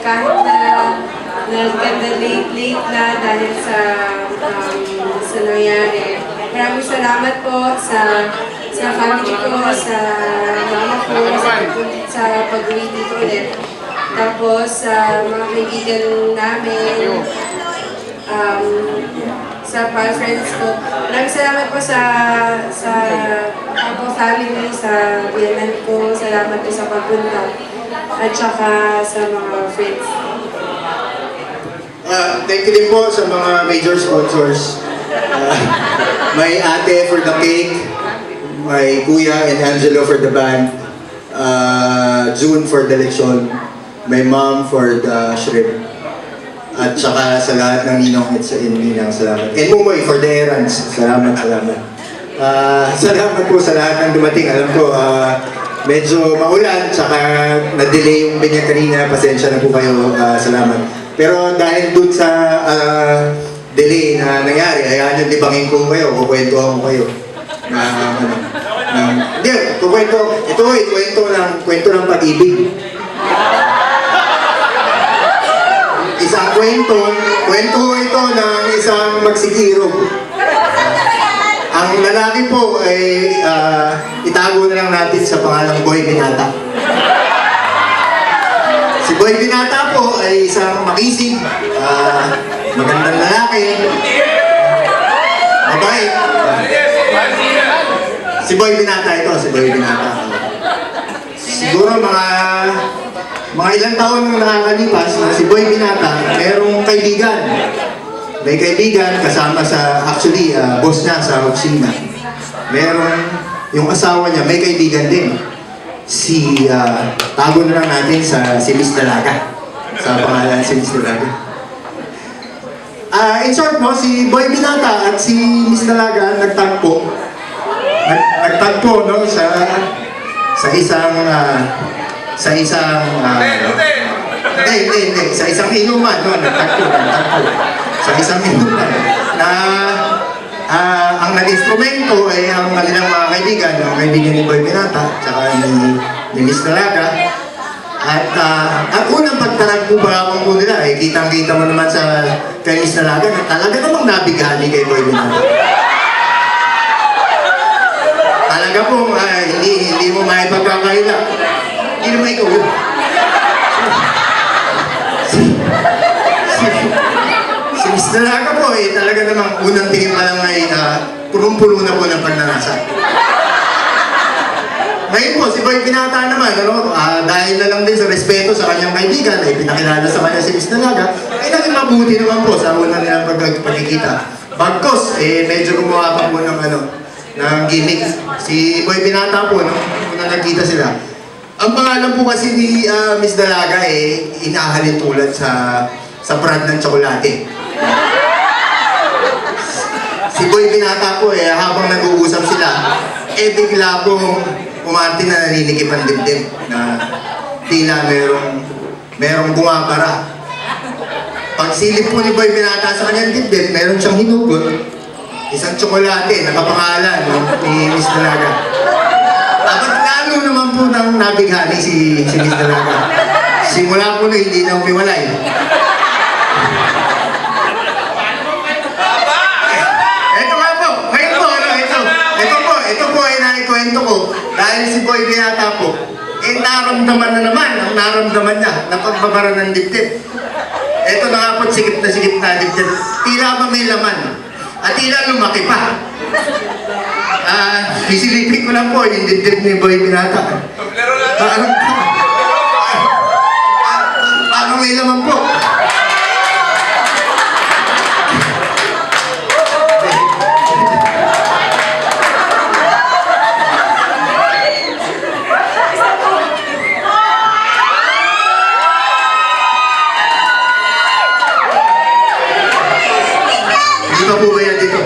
kahit na nagka-late na dahil sa nangyari. Maraming salamat po sa family ko, sa mama ko, sa pag-uwi dito ulit. Tapos sa mga kaibigan namin, sa friends ko. Maraming salamat po sa ako family, sa biyanan ko. Salamat po sa pagpunta. At saka sa mga friends. Thank you din po sa mga major sponsors. My ate for the cake, my kuya and Angelo for the band, June for the lechon, my mom for the shrimp, at saka sa lahat ng ninong at sa ninang, salamat. And Mumoy for the errands, salamat. Salamat po sa lahat ng dumating. Alam ko, medyo maulan, saka na-delay yung binyag kanina, pasensya na po kayo, salamat. Pero dahil dun sa delay na nangyari, ayan yung libangin ko kayo, kukwentuhan ko kayo. Hindi, kwento ng pag-ibig. Isang kwento ito ng isang magsikirog. Ang lalaki po ay itago na lang natin sa pangalang Boy Binata. Si Boy Binata po ay isang makisig, magandang lalaki, mabait. Si Boy Binata ito, si Boy Binata. Siguro mga ilang taon nang nakakalipas na si Boy Binata, merong kaibigan. May kaibigan kasama sa, actually, boss niya sa opisina. Meron, yung asawa niya, may kaibigan din. Tago na lang natin si Miss Dalaga. Sa pangalan si Miss Dalaga. In short, no, si Boy Binata at si Miss Dalaga nagtagpo. Nagtagpo, no, sa isang sa isang inuman, no, nagtagpo. Sa isang inuman na ang nag-instrumento ay ang kanilang mga kaibigan, ang kaibigan ni Boy Binata, tsaka ni Miss Dalaga. At unang pagtaragpo pa po nila, kitang-kita mo naman kay Miss Dalaga na talaga namang nabighani kay Boy Binata. Talaga po, hindi mo maipagkakaila. Hindi naman ikaw yun. Si Miss Dalaga po, talaga namang unang tingin pa lang ay punong-puno na po ng pagnanasa. Ngayon po, si Boy Binata naman, dahil na lang din sa respeto sa kanyang kaibigan, ay pinakilala sa kanya si Miss Dalaga, ay naging mabuti naman po sa unang nilang pagkikita. Bagkos, medyo gumawa pa po ng gimmick. Si Boy Binata po, nung nagkita sila, ang pangalan po kasi ni Miss Dalaga inahalin tulad sa brand ng tsokolate. Si Boy Binata po habang nag-uusap sila, bigla pong umarte na naninikip ang dibdib na tila merong bumabara. Pagsilip po ni Boy Binata sa kanyang dibdib, meron siyang hinugot, isang tsokolate, nakapangalan ni Miss Dalaga. At lalo naman po nang nabighani si Miss Dalaga. Simula po na hindi na umiwalay. Ito po ay naikwento ko dahil si Boy Binata po, naramdaman na naman ang naramdaman niya na pagbabara ng dibdib. Ito na nga po, sikip na dibdib. Tila ba may laman? At tila lumaki pa. Sisilipin ko lang po yung dibdib ni Boy Binata. Paano may laman po? Dito po ba yan dito?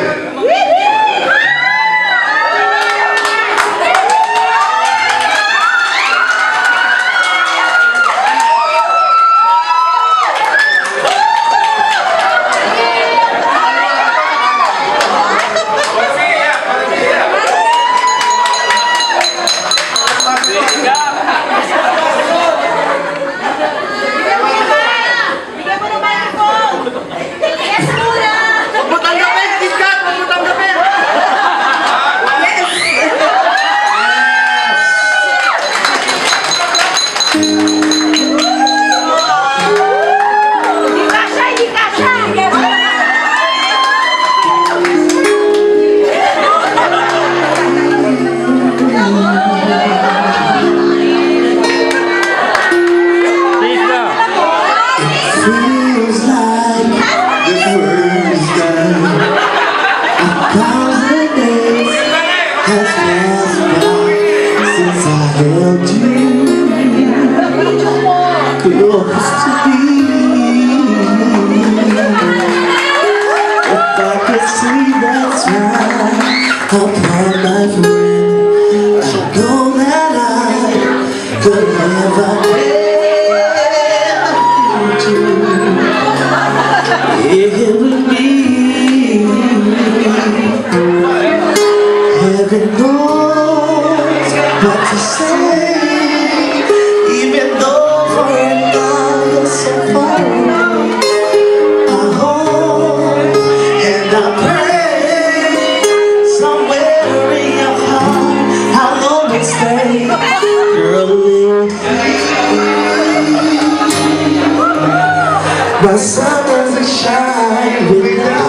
The sun doesn't shine without